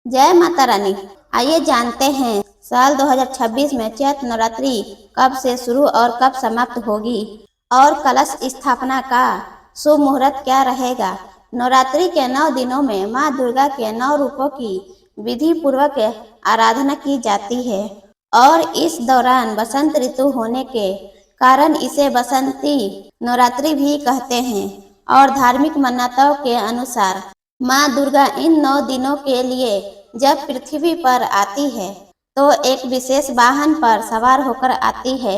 जय माता रानी। आइए जानते हैं साल 2026 में चैत्र नवरात्रि कब से शुरू और कब समाप्त होगी और कलश स्थापना का शुभ मुहूर्त क्या रहेगा। नवरात्रि के 9 दिनों में माँ दुर्गा के 9 रूपों की विधि पूर्वक आराधना की जाती है और इस दौरान बसंत ऋतु होने के कारण इसे बसंती नवरात्रि भी कहते हैं और धार्मिक मान्यताओं के अनुसार माँ दुर्गा इन 9 दिनों के लिए जब पृथ्वी पर आती है तो एक विशेष वाहन पर सवार होकर आती है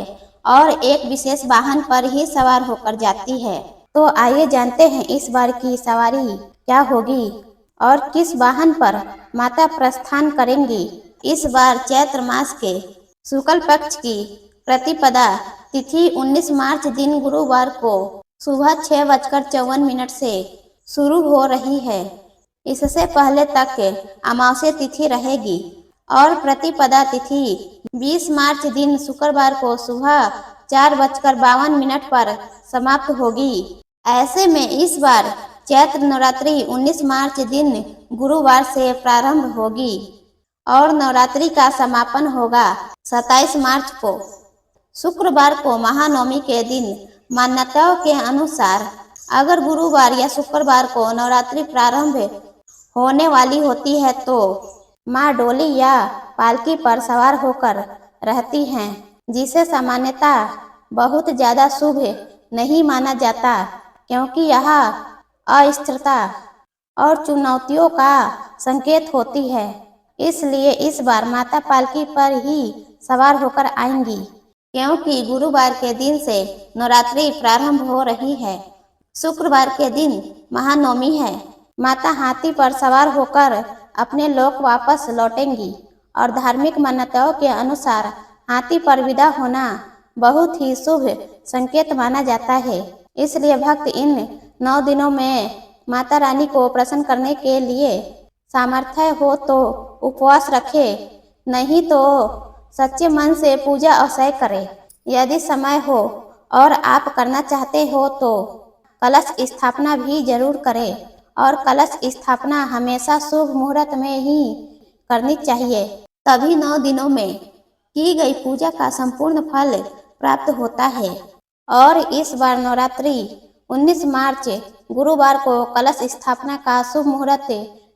और एक विशेष वाहन पर ही सवार होकर जाती है। तो आइए जानते हैं इस बार की सवारी क्या होगी और किस वाहन पर माता प्रस्थान करेंगी। इस बार चैत्र मास के शुक्ल पक्ष की प्रतिपदा तिथि 19 मार्च दिन गुरुवार को सुबह 6:54 से शुरू हो रही है। इससे पहले तक अमावस्या तिथि रहेगी और प्रतिपदा तिथि 20 मार्च दिन शुक्रवार को सुबह 4:52 पर समाप्त होगी। ऐसे में इस बार चैत्र नवरात्रि 19 मार्च दिन गुरुवार से प्रारंभ होगी और नवरात्रि का समापन होगा 27 मार्च को शुक्रवार को। महानवमी के दिन मान्यताओं के अनुसार अगर गुरुवार या शुक्रवार को नवरात्रि प्रारंभ होने वाली होती है तो माँ डोली या पालकी पर सवार होकर रहती हैं, जिसे सामान्यतः बहुत ज़्यादा शुभ नहीं माना जाता क्योंकि यह अस्थिरता और चुनौतियों का संकेत होती है। इसलिए इस बार माता पालकी पर ही सवार होकर आएंगी क्योंकि गुरुवार के दिन से नवरात्रि प्रारंभ हो रही है। शुक्रवार के दिन महानवमी है। माता हाथी पर सवार होकर अपने लोक वापस लौटेंगी और धार्मिक मान्यताओं के अनुसार हाथी पर विदा होना बहुत ही शुभ संकेत माना जाता है। इसलिए भक्त इन 9 दिनों में माता रानी को प्रसन्न करने के लिए सामर्थ्य हो तो उपवास रखे, नहीं तो सच्चे मन से पूजा अवश्य करें। यदि समय हो और आप करना चाहते हो तो कलश स्थापना भी जरूर करें और कलश स्थापना हमेशा शुभ मुहूर्त में ही करनी चाहिए, तभी 9 दिनों में की गई पूजा का संपूर्ण फल प्राप्त होता है। और इस बार नवरात्रि 19 मार्च गुरुवार को कलश स्थापना का शुभ मुहूर्त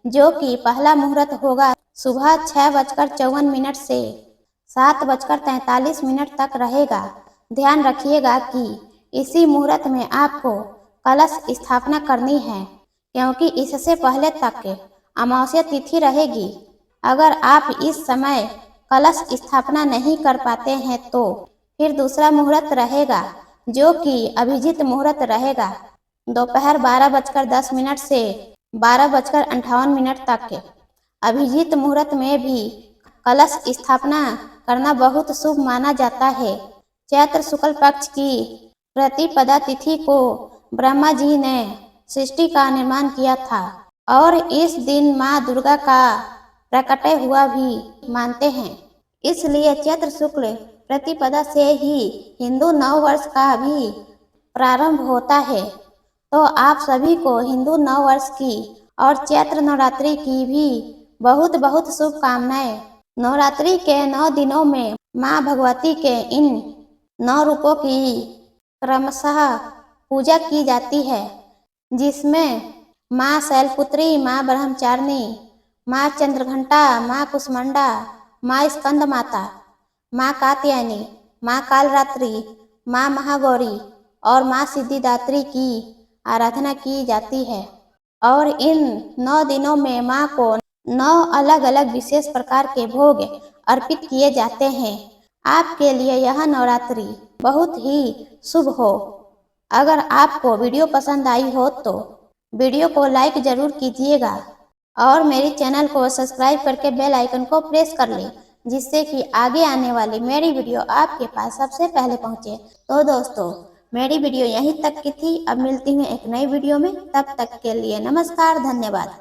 जो कि पहला मुहूर्त होगा सुबह 6:54 से 7:43 तक रहेगा। ध्यान रखिएगा कि इसी मुहूर्त में आपको कलश स्थापना करनी है क्योंकि इससे पहले तक अमावस्या तिथि रहेगी। अगर आप इस समय कलश स्थापना नहीं कर पाते हैं तो फिर दूसरा मुहूर्त रहेगा जो कि अभिजीत मुहूर्त रहेगा दोपहर 12:10 से 12:58 तक। अभिजीत मुहूर्त में भी कलश स्थापना करना बहुत शुभ माना जाता है। चैत्र शुक्ल पक्ष की प्रतिपदा तिथि को ब्रह्मा जी ने सृष्टि का निर्माण किया था और इस दिन माँ दुर्गा का प्रकट हुआ भी मानते हैं। इसलिए चैत्र शुक्ल प्रतिपदा से ही हिंदू नव वर्ष का भी प्रारंभ होता है। तो आप सभी को हिंदू नव वर्ष की और चैत्र नवरात्रि की भी बहुत बहुत शुभकामनाएं। नवरात्रि के 9 दिनों में माँ भगवती के इन 9 रूपों की क्रमशः पूजा की जाती है, जिसमें माँ शैलपुत्री, माँ ब्रह्मचारिणी, माँ चंद्रघंटा, माँ कुष्मांडा, माँ स्कंद माता, माँ कात्यायनी, माँ कालरात्रि, माँ महागौरी और माँ सिद्धिदात्री की आराधना की जाती है। और इन 9 दिनों में माँ को 9 अलग अलग विशेष प्रकार के भोग अर्पित किए जाते हैं। आपके लिए यह नवरात्रि बहुत ही शुभ हो। अगर आपको वीडियो पसंद आई हो तो वीडियो को लाइक जरूर कीजिएगा और मेरे चैनल को सब्सक्राइब करके बेल आइकन को प्रेस कर लें, जिससे कि आगे आने वाली मेरी वीडियो आपके पास सबसे पहले पहुंचे। तो दोस्तों, मेरी वीडियो यहीं तक की थी। अब मिलती हूँ एक नई वीडियो में, तब तक के लिए नमस्कार, धन्यवाद।